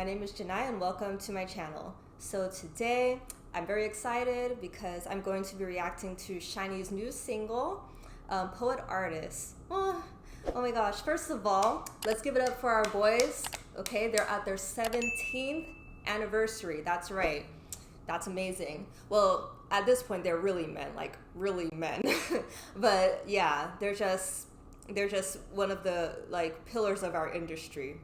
My name is SHINee and welcome to my channel. So today I'm very excited because I'm going to be reacting to SHINee's new single, Poet Artist. Oh my gosh, first of all, let's give it up for our boys. Okay, they're at their 17th anniversary. That's right. That's amazing. Well, at this point they're really men, like really men. But yeah, they're just one of the like pillars of our industry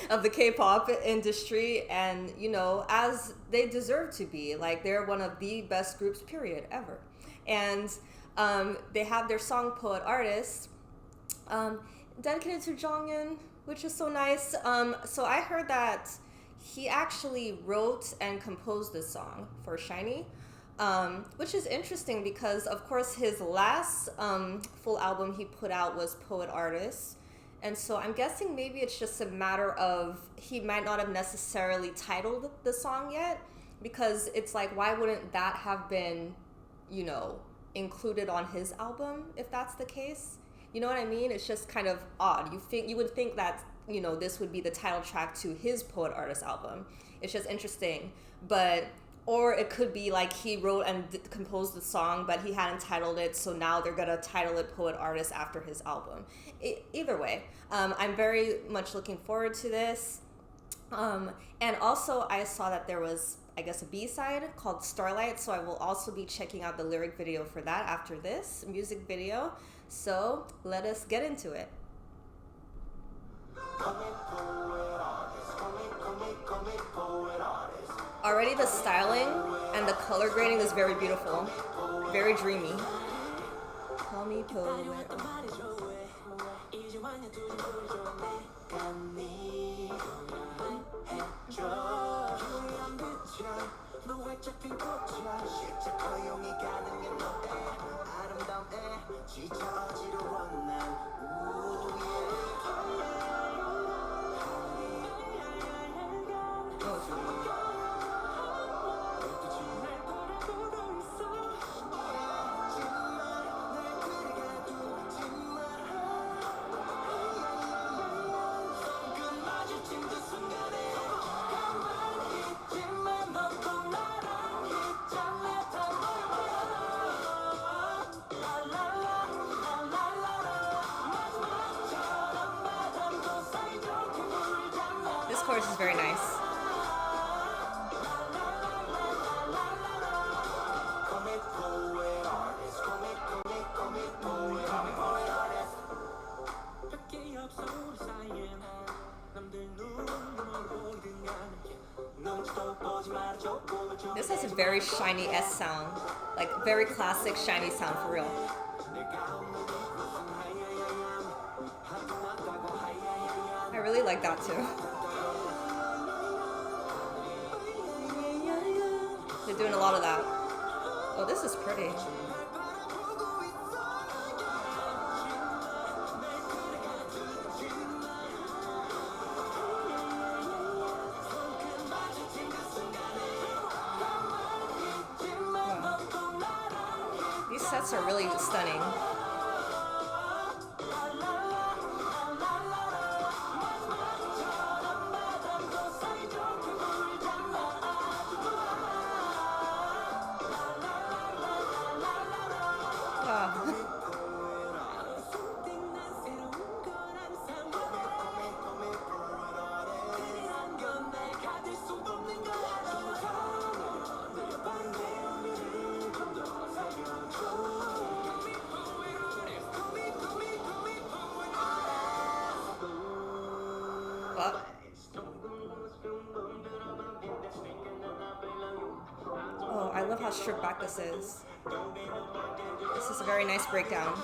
of the K-pop industry, and you know, as they deserve to be. Like, they're one of the best groups period ever. And they have their song Poet Artist dedicated to Jonghyun, which is so nice. So I heard that he actually wrote and composed this song for SHINee, which is interesting because of course his last full album he put out was Poet Artist. And so I'm guessing maybe it's just a matter of he might not have necessarily titled the song yet, because it's like, why wouldn't that have been, you know, included on his album if that's the case? You know what I mean? It's just kind of odd. You would think that, you know, this would be the title track to his Poet Artist album. It's just interesting. But or it could be like he wrote and composed the song, but he hadn't titled it, so now they're gonna title it Poet Artist after his album. Either way, I'm very much looking forward to this. And also, I saw that there was, I guess, a B-side called Starlight, so I will also be checking out the lyric video for that after this music video. So let us get into it. Already the styling and the color grading is very beautiful, very dreamy. Call me poet. This chorus is very nice. This has a very SHINee-esque sound, like very classic SHINee sound for real. I really like that too. They're doing a lot of that. Oh, this is pretty. These sets are really stunning. Oh, I love how stripped back this is. This is a very nice breakdown.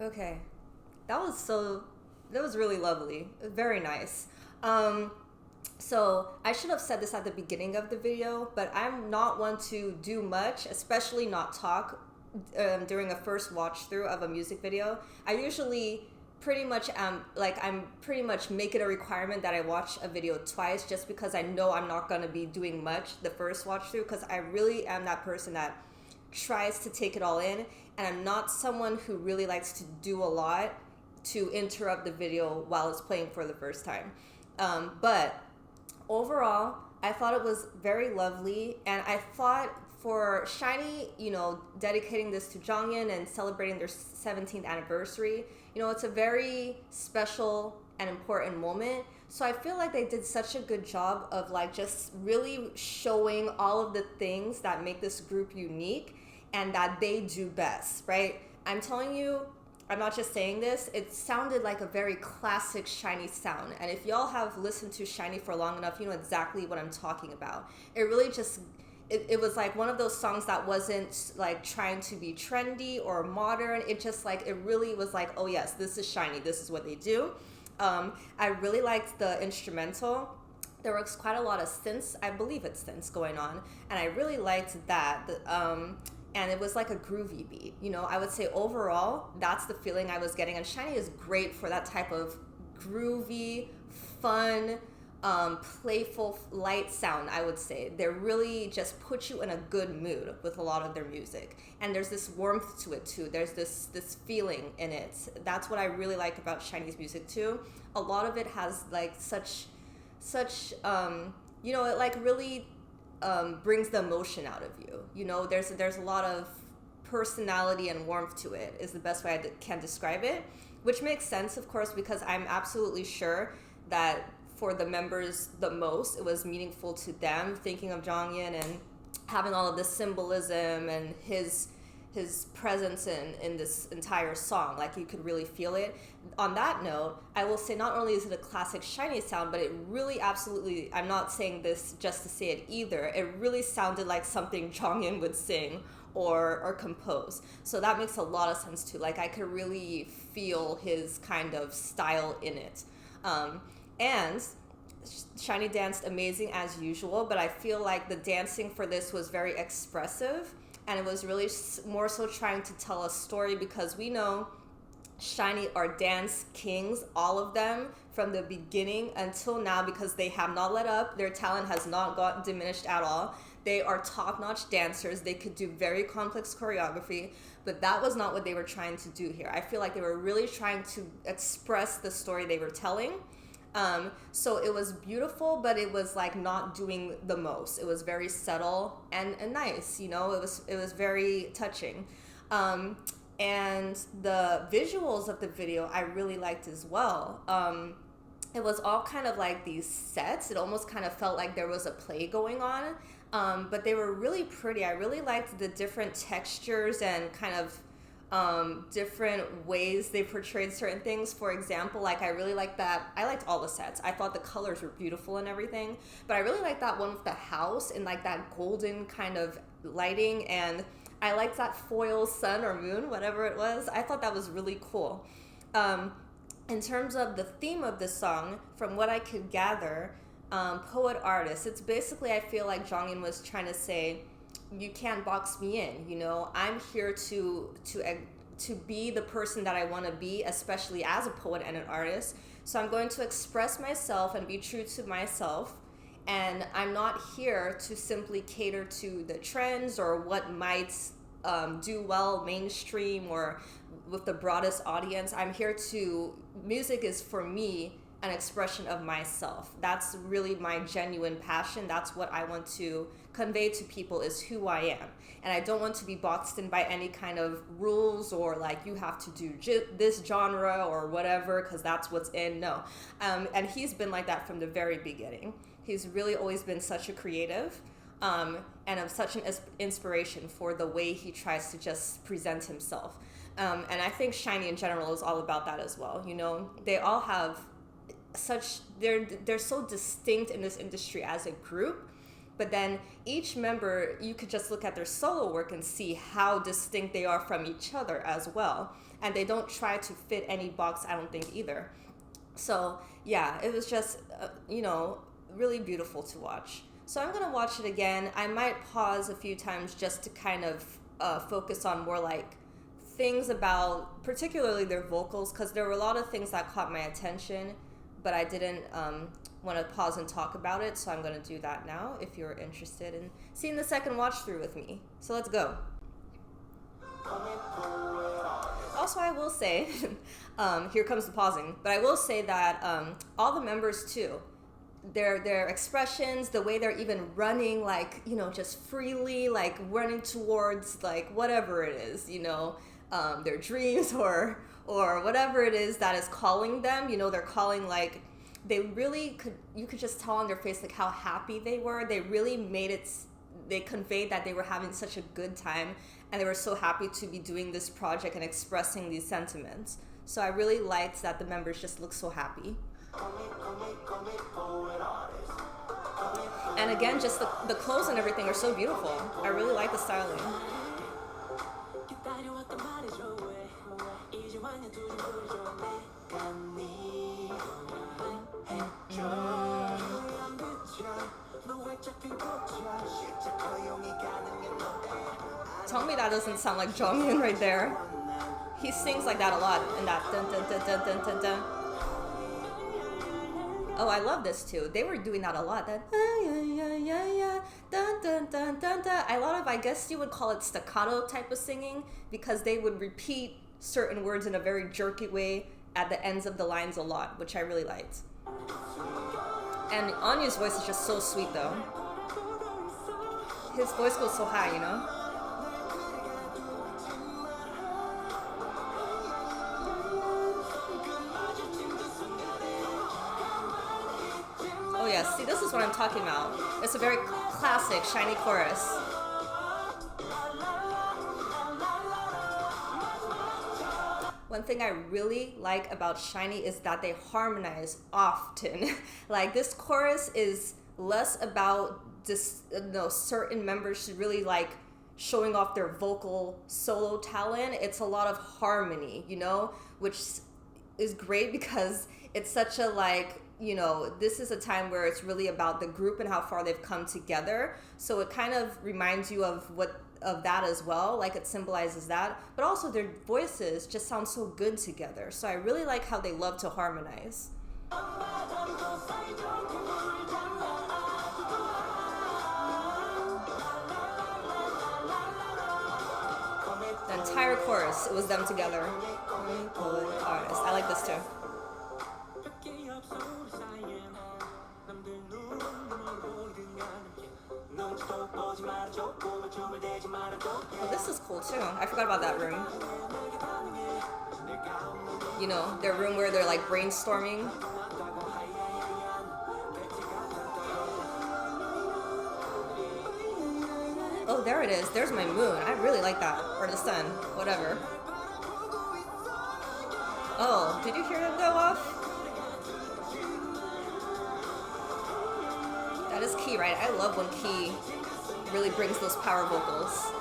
Okay. That was really lovely. Very nice. So I should have said this at the beginning of the video, but I'm not one to do much, especially not talk during a first watch through of a music video. I usually pretty much I'm pretty much make it a requirement that I watch a video twice, just because I know I'm not going to be doing much the first watch through, because I really am that person that tries to take it all in, and I'm not someone who really likes to do a lot to interrupt the video while it's playing for the first time. But overall, I thought it was very lovely, and I thought for SHINee, you know, dedicating this to Jonghyun and celebrating their 17th anniversary, you know, it's a very special and important moment. So I feel like they did such a good job of like just really showing all of the things that make this group unique and that they do best, right? I'm telling you, I'm not just saying this, it sounded like a very classic SHINee sound. And if y'all have listened to SHINee for long enough, you know exactly what I'm talking about. It really just, it was like one of those songs that wasn't like trying to be trendy or modern. It just like, it really was like, oh yes, this is SHINee, this is what they do. I really liked the instrumental. There was quite a lot of synths, I believe it's synths going on, and I really liked that. And it was like a groovy beat. You know, I would say overall, that's the feeling I was getting. And SHINee is great for that type of groovy, fun, playful, light sound, I would say. They really just put you in a good mood with a lot of their music. And there's this warmth to it too. There's this feeling in it. That's what I really like about SHINee's music too. A lot of it has like such you know, it like really brings the emotion out of you. You know, there's a lot of personality and warmth to it, is the best way I can describe it, which makes sense, of course, because I'm absolutely sure that for the members the most, it was meaningful to them, thinking of Jonghyun and having all of this symbolism and his presence in this entire song. Like, you could really feel it. On that note, I will say not only is it a classic SHINee sound, but it really absolutely, I'm not saying this just to say it either, it really sounded like something Jonghyun would sing or compose. So that makes a lot of sense too. Like, I could really feel his kind of style in it. And SHINee danced amazing as usual, but I feel like the dancing for this was very expressive, and it was really more so trying to tell a story, because we know SHINee are dance kings, all of them, from the beginning until now, because they have not let up. Their talent has not gotten diminished at all. They are top-notch dancers. They could do very complex choreography, but that was not what they were trying to do here. I feel like they were really trying to express the story they were telling. So it was beautiful, but it was like not doing the most. It was very subtle and nice, you know, it was very touching. And the visuals of the video I really liked as well. It was all kind of like these sets. It almost kind of felt like there was a play going on, but they were really pretty. I really liked the different textures and kind of different ways they portrayed certain things. For example, like, I really liked that. I liked all the sets. I thought the colors were beautiful and everything, but I really liked that one with the house and like that golden kind of lighting, and I liked that foil sun or moon, whatever it was. I thought that was really cool. In terms of the theme of the song, from what I could gather, poet artist, it's basically, I feel like Jonghyun was trying to say, you can't box me in, you know, I'm here to be the person that I want to be, especially as a poet and an artist. So I'm going to express myself and be true to myself, and I'm not here to simply cater to the trends or what might do well mainstream or with the broadest audience. I'm here to, music is for me an expression of myself. That's really my genuine passion. That's what I want to convey to people, is who I am. And I don't want to be boxed in by any kind of rules or like, you have to do this genre or whatever because that's what's in. No. And he's been like that from the very beginning. He's really always been such a creative, and of such an inspiration for the way he tries to just present himself. And I think SHINee in general is all about that as well. You know, they all have such, they're so distinct in this industry as a group, But then each member, you could just look at their solo work and see how distinct they are from each other as well. And they don't try to fit any box, I don't think, either. So yeah, it was just, you know, really beautiful to watch. So I'm gonna watch it again. I might pause a few times just to kind of focus on more like things about, particularly their vocals, because there were a lot of things that caught my attention, but I didn't want to pause and talk about it. So I'm gonna do that now if you're interested in seeing the second watch through with me. So let's go. Also, I will say, here comes the pausing, but I will say that all the members too, their expressions, the way they're even running, like, you know, just freely, like running towards like whatever it is, you know, their dreams or whatever it is that is calling them, you know, they're calling, like, they really you could just tell on their face like how happy they were. They really made it, they conveyed that they were having such a good time and they were so happy to be doing this project and expressing these sentiments. So I really liked that the members just looked so happy. And again, just the clothes and everything are so beautiful. I really like the styling. Tell me that doesn't sound like Jonghyun right there. He sings like that a lot in that dun dun dun dun dun dun dun. Oh, I love this too. They were doing that a lot. That dun dun dun dun dun. A lot of, I guess you would call it staccato type of singing, because they would repeat certain words in a very jerky way at the ends of the lines a lot, which I really liked. And Anya's voice is just so sweet though. His voice goes so high, you know? Oh yeah, see, this is what I'm talking about. It's a very classic SHINee chorus. One thing I really like about SHINee is that they harmonize often. Like, this chorus is less about just, you know, certain members really like showing off their vocal solo talent. It's a lot of harmony, you know, which is great because it's such a, like, you know, this is a time where it's really about the group and how far they've come together. So it kind of reminds you of that as well, like it symbolizes that, but also their voices just sound so good together. So I really like how they love to harmonize. The entire chorus, it was them together. Artists. I like this too. Oh, this is cool too. I forgot about that room. You know, their room where they're like brainstorming. Oh, there it is. There's my moon. I really like that. Or the sun. Whatever. Oh, did you hear them go off? That is Key, right? I love when Key really brings those power vocals.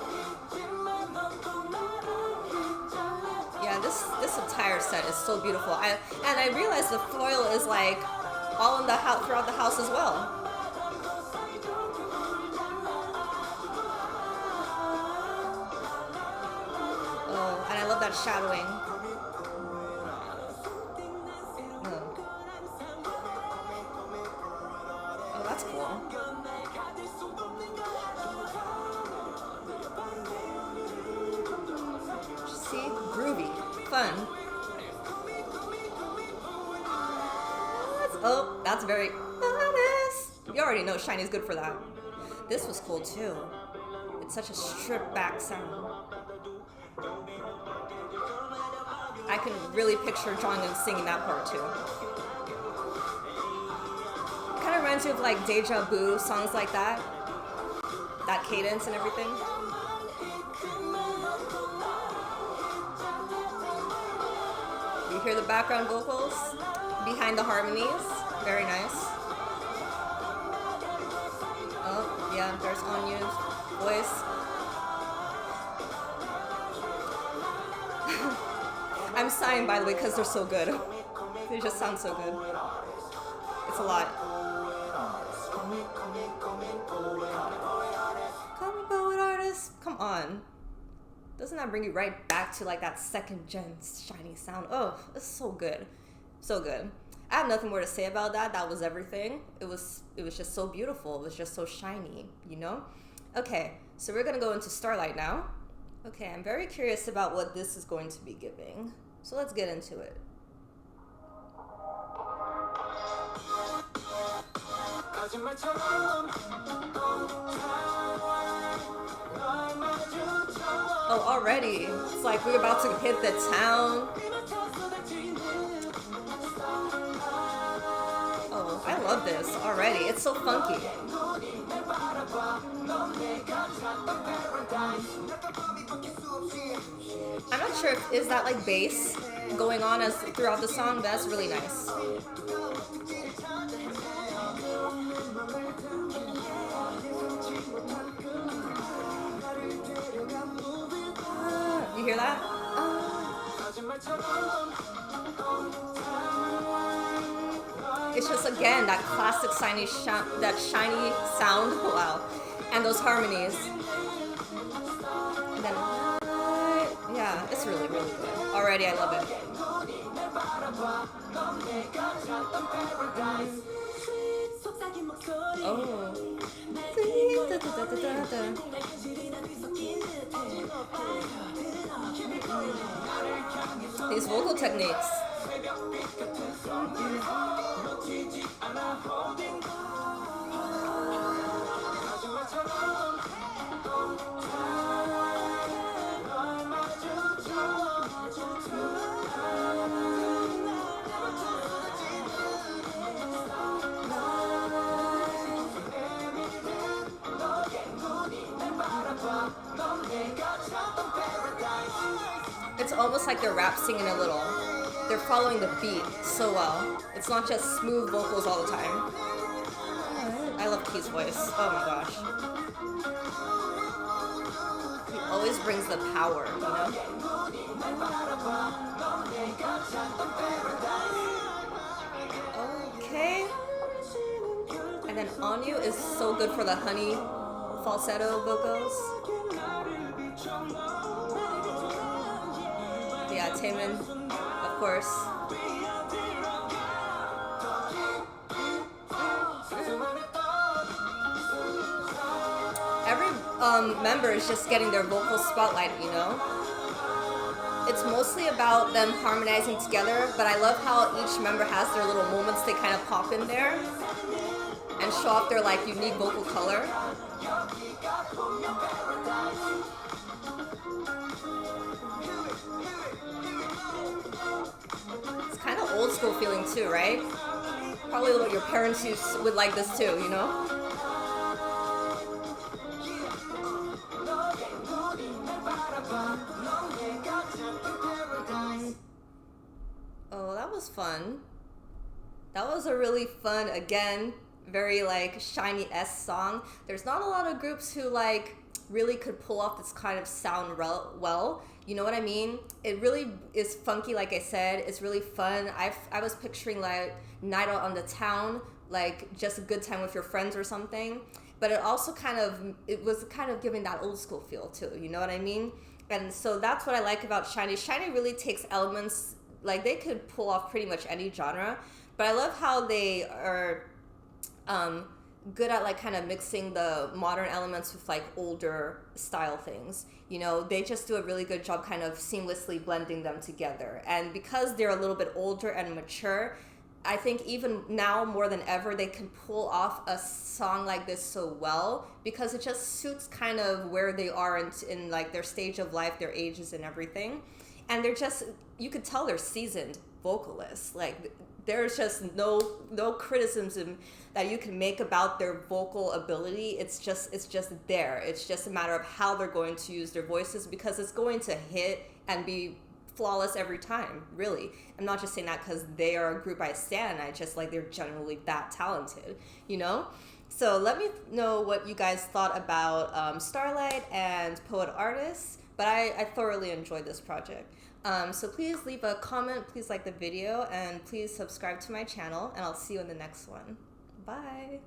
Yeah, this entire set is so beautiful. And I realized the foil is like all in the house, throughout the house as well. Oh, and I love that shadowing. Oh, that's cool. See? Groovy. Fun. Oh, that's very honest. You already know SHINee's good for that. This was cool too. It's such a stripped back sound. I can really picture Jonghyun singing that part too. Kind of reminds me of like Deja Vu, songs like that. That cadence and everything. You hear the background vocals behind the harmonies. Very nice. Oh, There's Anyu's voice. I'm sighing, by the way, because they're so good. They just sound so good. It's a lot. Call me poet artist. Come on. Doesn't that bring you right back to like that second gen SHINee sound? Oh, it's so good. So good. I have nothing more to say about that. That was everything. It was just so beautiful. It was just so shiny, you know? Okay, so we're gonna go into Starlight now. Okay, I'm very curious about what this is going to be giving. So let's get into it. Oh, already. It's like we're about to hit the town. Oh, I love this already. It's so funky. I'm not sure if is that like bass going on as throughout the song, but that's really nice. You hear that? It's just again that classic SHINee sound. Wow, and those harmonies. And then yeah, it's really really good. Already, I love it. Oh. These vocal techniques. It's almost like they're rap singing a little. They're following the beat so well. It's not just smooth vocals all the time. I love Key's voice. Oh my gosh. He always brings the power, you know? Okay. And then Anyu is so good for the honey falsetto vocals. Yeah, Taemin, of course. Every member is just getting their vocal spotlight, you know? It's mostly about them harmonizing together, but I love how each member has their little moments they kind of pop in there and show off their like unique vocal color. It's kind of old school feeling too, right? Probably what your parents would like this too, you know? Oh, that was fun. That was a really fun, again, very like SHINee-esque song. There's not a lot of groups who like really could pull off this kind of sound well. You know what I mean? It really is funky, like I said. It's really fun. I was picturing like night out on the town, like just a good time with your friends or something. But it also it was kind of giving that old school feel too. You know what I mean? And so that's what I like about SHINee. SHINee really takes elements, like they could pull off pretty much any genre. But I love how they are good at like kind of mixing the modern elements with like older style things. You know, they just do a really good job kind of seamlessly blending them together. And because they're a little bit older and mature, I think even now more than ever they can pull off a song like this so well because it just suits kind of where they are in like their stage of life, their ages and everything. And they're just, you could tell they're seasoned vocalists. Like there's just no criticism that you can make about their vocal ability. It's just there. It's just a matter of how they're going to use their voices because it's going to hit and be flawless every time, really. I'm not just saying that because they are a group I stan. I just like they're generally that talented, you know? So let me know what you guys thought about Starlight and Poet Artist. But I thoroughly enjoyed this project. So please leave a comment, please like the video, and please subscribe to my channel, and I'll see you in the next one. Bye.